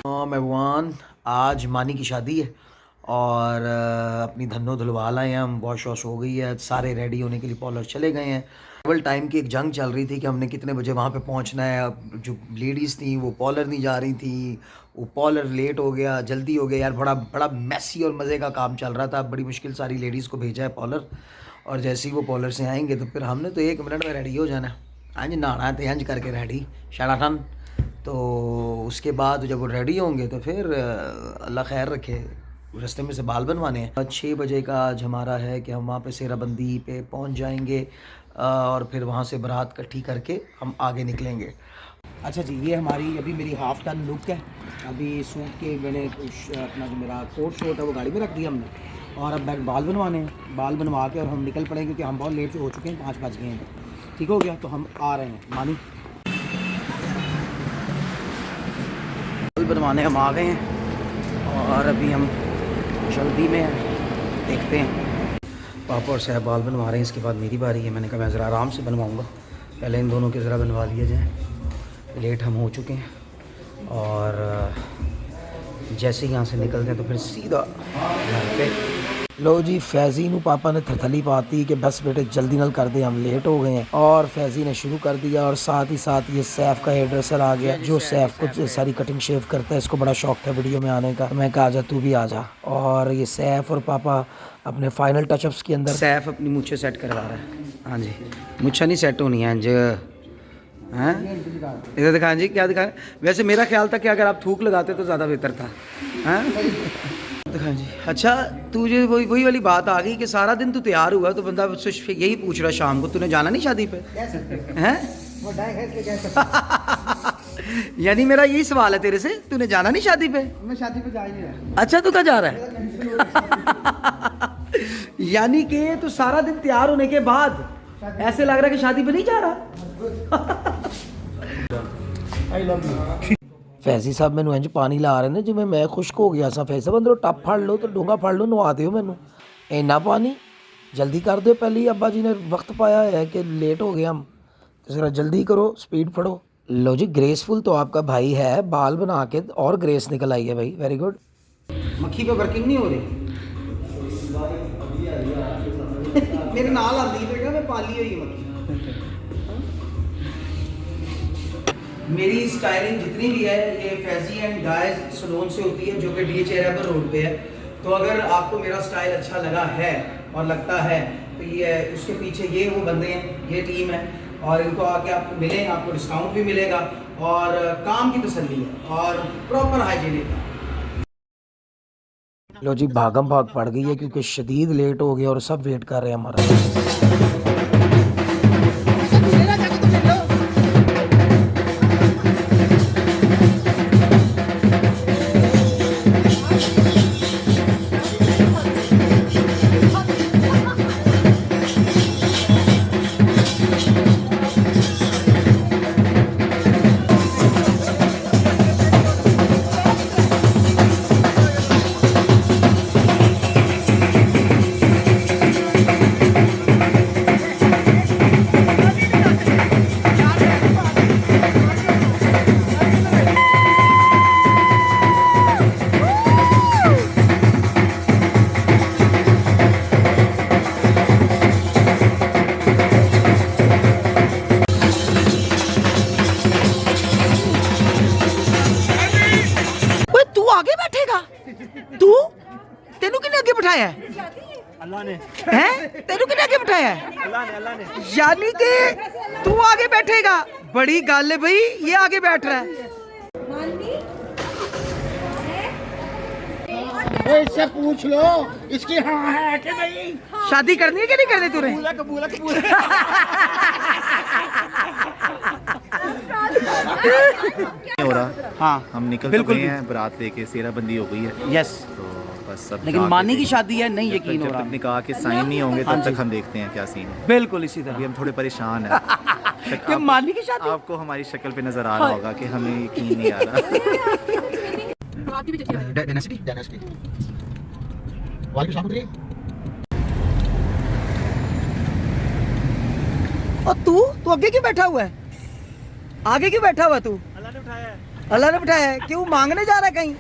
मेहमान आज मानी की शादी है और अपनी धन्नो धुलवा लाए हैं हम। वॉश वॉश हो गई है, सारे रेडी होने के लिए पॉलर चले गए हैं। ट्रैवल टाइम की एक जंग चल रही थी कि हमने कितने बजे वहाँ पे पहुँचना है। अब जो लेडीज़ थी वो पॉलर नहीं जा रही थी, वो पॉलर लेट हो गया, जल्दी हो गया यार। बड़ा बड़ा मैसी और मज़े का काम चल रहा था। बड़ी मुश्किल सारी लेडीज़ को भेजा है पॉलर, और जैसे ही वो पॉलर से आएंगे तो फिर हमने तो 1 मिनट में रेडी हो जाना है। अंज नहाना है तो अंज करके रेडी शानाठन। तो उसके बाद जब वो रेडी होंगे तो फिर अल्लाह खैर रखे, रास्ते में से बाल बनवाने हैं। 6 बजे का आज हमारा है कि हम वहाँ पे सेराबंदी पे पहुँच जाएंगे और फिर वहाँ से बारात इकट्ठी करके हम आगे निकलेंगे। अच्छा जी, ये हमारी अभी मेरी हाफ़ टन लुक है। अभी सूट के मैंने अपना जो मेरा कोट शोट है वो गाड़ी में रख दिया हमने, और अब बैग बाल बनवाने हैं। बाल बनवा के और हम निकल पड़ेंगे क्योंकि हम बहुत लेट हो चुके हैं, 5 बज गए हैं। ठीक हो गया, तो हम आ रहे हैं। मानी बाल बनवाने हम आ गए हैं और अभी हम जल्दी में हैं, देखते हैं। पापा और साहब बाल बनवा रहे हैं, इसके बाद मेरी बारी है। मैंने कहा मैं ज़रा आराम से बनवाऊँगा, पहले इन दोनों के ज़रा बनवा लिए जाए। लेट हम हो चुके हैं और जैसे ही यहाँ से निकलते हैं तो फिर सीधा घर पे। लो जी, फैज़ी नू पापा ने थरथली पाती कि बस बेटे जल्दी नल कर दे, हम लेट हो गए हैं। और फैज़ी ने शुरू कर दिया, और साथ ही साथ ये सैफ़ का हेयर ड्रेसर आ गया जो सैफ़ को सारी कटिंग शेव करता है। इसको बड़ा शौक था वीडियो में आने का। मैं कहा आजा तू भी आ जा। और ये सैफ़ और पापा अपने फाइनल टचअप्स के अंदर। सैफ़ अपनी मुझे सेट करवा रहा है। हाँ जी, मुझे नहीं सेट होनी है हैं, इधर दिखाएं जी, क्या दिखाएं। वैसे मेरा ख्याल था कि अगर आप थूक लगाते तो ज़्यादा बेहतर था। हैं दिखाएं जी। अच्छा, तुझे वही वाली बात आ गई कि सारा दिन तू तैयार हुआ तो बंदा उससे यही पूछ रहा शाम को तूने जाना नहीं शादी पे, हैं? यानी मेरा यही सवाल है तेरे से, तूने जाना नहीं शादी पे? मैं शादी पे जा ही नहीं रहा। अच्छा, तू कहाँ जा रहा है? यानी कि तू सारा दिन तैयार होने के बाद ऐसे लग रहा है कि शादी पे नहीं जा रहा। I love you. फैजी साहब मैनू इंज पानी ला रहे ने जिवें मैं खुश्क हो गया सा। फैजी साहब अंदरों टप फड़ लो तो डूंगा फड़ लो, नवा दिओ मैनू। इन्ना पानी जल्दी कर दो, पहले ही अब्बा जी ने वक्त पाया है कि लेट हो गए हम, तो ज़रा जल्दी करो, स्पीड फड़ो। लो जी, ग्रेसफुल तो आपका भाई है, बाल बना के और ग्रेस निकल आई है भाई, वेरी गुड। मक्खी पे वर्किंग नहीं हो रही। मेरे नाल आती बेटा, मैं पाली हुई मक्खी। मेरी स्टाइलिंग जितनी भी है ये फैजी एंड गाइस सलून से होती है, जो कि DH एरेबर रोड पे है। तो अगर आपको मेरा स्टाइल अच्छा लगा है और लगता है तो ये उसके पीछे ये वो बंदे हैं, ये टीम है, और इनको आके आपको मिलें, आपको डिस्काउंट भी मिलेगा और काम की तसल्ली है और प्रॉपर हाइजीनिक है। लो जी, भागम भाग पड़ गई है क्योंकि शदीद लेट हो गया और सब वेट कर रहे हैं हमारा। आगे बैठेगा तू? तेनू किने आगे बिठाया है? अल्लाह ने। हैं? तेनू किने आगे बिठाया है? अल्लाह ने। यानी कि तू आगे बैठेगा? बड़ी गल है भाई, ये आगे बैठ रहा है। इससे पूछ लो इसकी हाँ है कि नहीं। शादी करनी है कि नहीं करनी तूने? कबूल हो रहा। हाँ, हम निकल बिल्कुल गए हैं, बारात लेके सेराबंदी हो गई है। यस, तो बस अब लेकिन मानी की शादी है, नहीं यकीन हो जब रहा। तक निकाह के साइन नहीं होंगे तब तक हम देखते हैं क्या सीन है। बिल्कुल इसी अभी तरह हम थोड़े परेशान हैं। कि मानी की शादी। आपको हमारी शक्ल पे नजर आ रहा होगा कि हमें यकीन नहीं आ रहा। और तू आगे क्यों बैठा हुआ है? आगे क्यों बैठा हुआ है तू? अल्लाह ने उठाया है। अल्लाह ने बिठाया है। क्यों मांगने जा रहा है कहीं?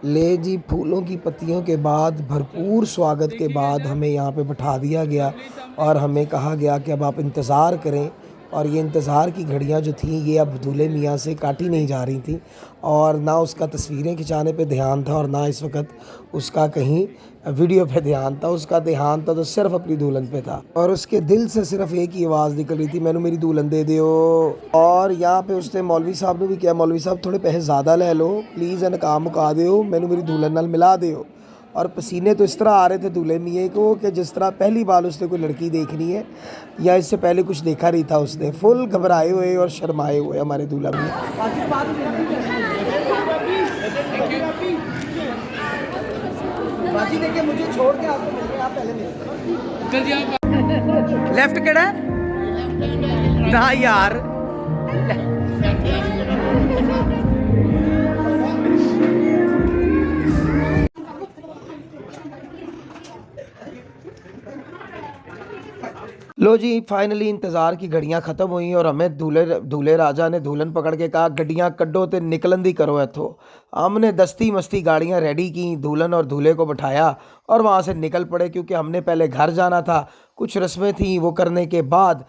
ले जी, फूलों की पत्तियों के बाद भरपूर स्वागत के बाद हमें यहाँ पे बैठा दिया गया और हमें कहा गया कि अब आप इंतज़ार करें। और ये इंतज़ार की घड़ियाँ जो थीं ये अब दूल्हे मियाँ से काटी नहीं जा रही थी और ना उसका तस्वीरें खिंचाने पे ध्यान था और ना इस वक्त उसका कहीं वीडियो पे ध्यान था। उसका ध्यान था तो सिर्फ अपनी दुल्हन पे था और उसके दिल से सिर्फ एक ही आवाज़ निकल रही थी, मैंने मेरी दुल्हन दे दियो। और यहाँ पे उसने मौलवी साहब ने भी किया, मौलवी साहब थोड़े पैसे ज़्यादा ले लो प्लीज़, नकाम मुका दियो, मैंने मेरी दुल्हन नाल मिला दियो। और पसीने तो इस तरह आ रहे थे दूल्हे मियाँ को कि जिस तरह पहली बार उसने कोई लड़की देखनी है या इससे पहले कुछ देखा नहीं था उसने। फुल घबराए हुए और शर्माए हुए हमारे दूल्हा मियाँ। बाजी देखिए मुझे छोड़ के आपको मिल रहे हैं, आप पहले मिल। लेफ्ट केड़ा है ना यार। लो जी, फाइनली इंतज़ार की घड़ियां ख़त्म हुई और हमें दूल्हे राजा ने दुल्हन पकड़ के कहा गड्डियां कड्डो ते निकलन दी करो इथों। हमने दस्ती मस्ती गाड़ियां रेडी की, दुल्हन और दूल्हे को बिठाया और वहां से निकल पड़े क्योंकि हमने पहले घर जाना था। कुछ रस्में थी, वो करने के बाद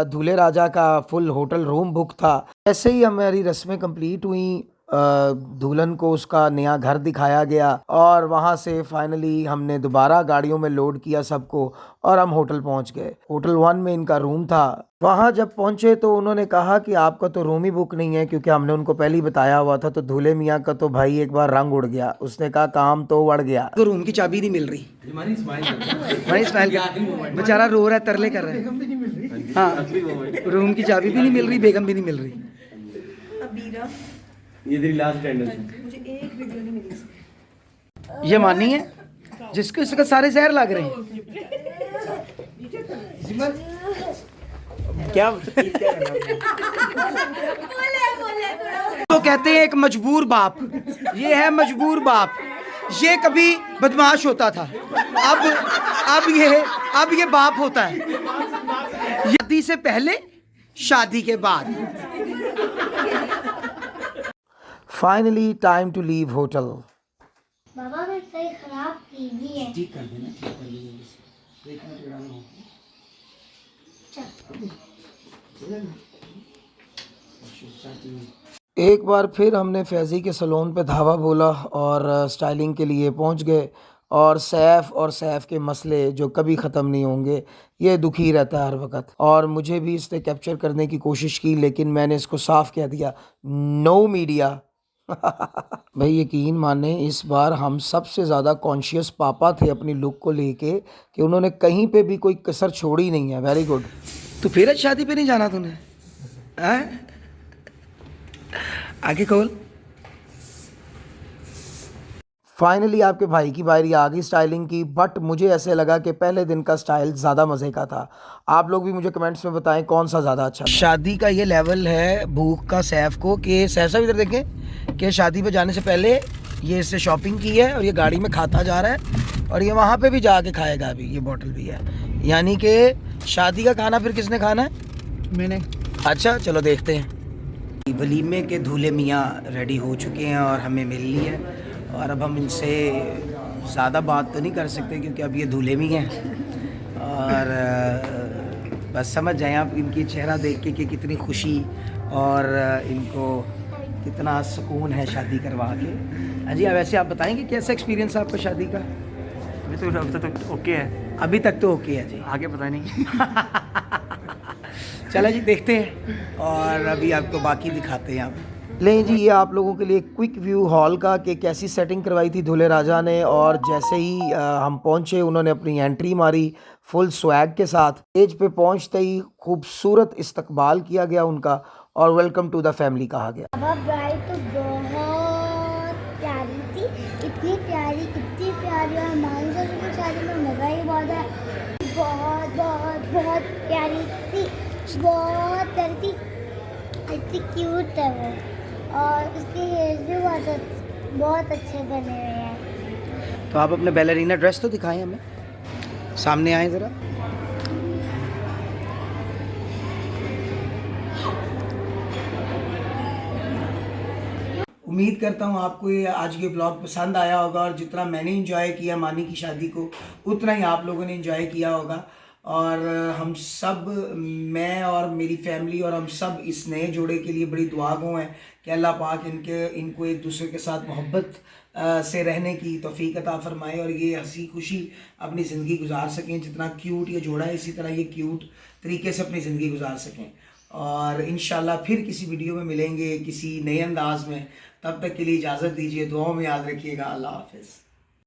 दूल्हे राजा का फुल होटल रूम बुक था। ऐसे ही हमारी रस्में कंप्लीट हुई, दुल्हन को उसका नया घर दिखाया गया और वहाँ से फाइनली हमने दोबारा गाड़ियों में लोड किया सबको और हम होटल पहुँच गए। होटल 1 में इनका रूम था। वहाँ जब पहुँचे तो उन्होंने कहा कि आपका तो रूम ही बुक नहीं है, क्योंकि हमने उनको पहले ही बताया हुआ था। तो दूल्हे मियाँ का तो भाई एक बार रंग उड़ गया, उसने कहा काम तो उड़ गया। तो रूम की चाबी नहीं मिल रही, हमारी स्माइल बेचारा रो रहा है, तरले कर रहा है। हाँ, रूम की चाबी भी नहीं मिल रही, बेगम भी नहीं मिल रही। ये तेरी लास्ट टेंडेंस है। मुझे एक वीडियो नहीं मिली। ये मानी है जिसको इसका सारे जहर लग रहे हैं। क्या तो कहते हैं एक मजबूर बाप, ये है मजबूर बाप। ये कभी बदमाश होता था, अब ये बाप होता है। शादी से पहले, शादी के बाद। Finally time to leave hotel. बाबा मैं सही खराब टीवी है। ठीक कर देना, ठीक कर देना, देखना टेढ़ा ना हो। एक बार फिर हमने फैज़ी के सैलून पे धावा बोला और स्टाइलिंग के लिए पहुंच गए। और सैफ के मसले जो कभी ख़त्म नहीं होंगे, ये दुखी रहता है हर वक्त। और मुझे भी इसने कैप्चर करने की कोशिश की, लेकिन मैंने इसको साफ कह दिया, नो मीडिया। भाई यकीन माने इस बार हम सबसे ज़्यादा कॉन्शियस पापा थे अपनी लुक को लेके कि उन्होंने कहीं पे भी कोई कसर छोड़ी नहीं है। Very good. तो फिर आज शादी पे नहीं जाना तूने? आगे खोल। फाइनली आपके भाई की बारी आ गई स्टाइलिंग की, बट मुझे ऐसे लगा कि पहले दिन का स्टाइल ज़्यादा मज़े का था। आप लोग भी मुझे कमेंट्स में बताएं कौन सा ज़्यादा अच्छा था। शादी का ये लेवल है भूख का सैफ को कि सैफ साहब इधर देखें कि शादी पे जाने से पहले ये इससे शॉपिंग की है और ये गाड़ी में खाता जा रहा है और ये वहाँ पे भी जाके खाएगा। अभी ये बॉटल भी है, यानी कि शादी का खाना फिर किसने खाना है? मैंने। अच्छा चलो देखते हैं। वलीमे के दूल्हे मियाँ रेडी हो चुके हैं और हमें मिल ली है और अब हम इनसे ज़्यादा बात तो नहीं कर सकते क्योंकि अब ये दूल्हे मियाँ हैं। और बस समझ जाएं आप इनकी चेहरा देख के कि कितनी खुशी और इनको कितना सुकून है शादी करवा के। हाँ जी, अब वैसे आप बताएंगे कैसा एक्सपीरियंस है आपका शादी का? अभी तो ओके है। अभी तक तो ओके है जी, आगे पता नहीं। चलो जी देखते हैं और अभी आपको बाकी दिखाते हैं आप। ले जी, ये आप लोगों के लिए क्विक व्यू हॉल का कि कैसी सेटिंग करवाई थी दूल्हे राजा ने। और जैसे ही हम पहुंचे उन्होंने अपनी एंट्री मारी फुल स्वैग के साथ। स्टेज पे पहुंचते ही खूबसूरत इस्तकबाल किया गया उनका और वेलकम टू द फैमिली कहा गया। बाबा ब्राइड तो बहुत प्यारी थी, इतनी प्यारी और हमारी ससुर की शादी में मज़ा ही बहुत है। बहुत बहुत बहुत प्यारी थी, बहुत प्यारी थी, इतनी क्यूट है वो। और उसके हेयर भी बहुत अच्छे बने हुए हैं। तो आप अपने बैलरीना ड्रेस तो दिखाएं हमें, सामने आए ज़रा। उम्मीद करता हूँ आपको ये आज के ब्लॉग पसंद आया होगा और जितना मैंने एंजॉय किया मानी की शादी को उतना ही आप लोगों ने एंजॉय किया होगा। और हम सब, मैं और मेरी फैमिली और हम सब इस नए जोड़े के लिए बड़ी दुआ गो हैं कि अल्लाह पाक इनको एक दूसरे के साथ मोहब्बत से रहने की तौफीक अता फरमाए और ये हंसी खुशी अपनी ज़िंदगी गुजार सकें। जितना क्यूट ये जोड़ा है इसी तरह ये क्यूट तरीके से अपनी ज़िंदगी गुजार सकें। और इंशाल्लाह फिर किसी वीडियो में मिलेंगे किसी नए अंदाज में। तब तक के लिए इजाज़त दीजिए, दुआओं में याद रखिएगा। अल्लाह हाफ़िज़।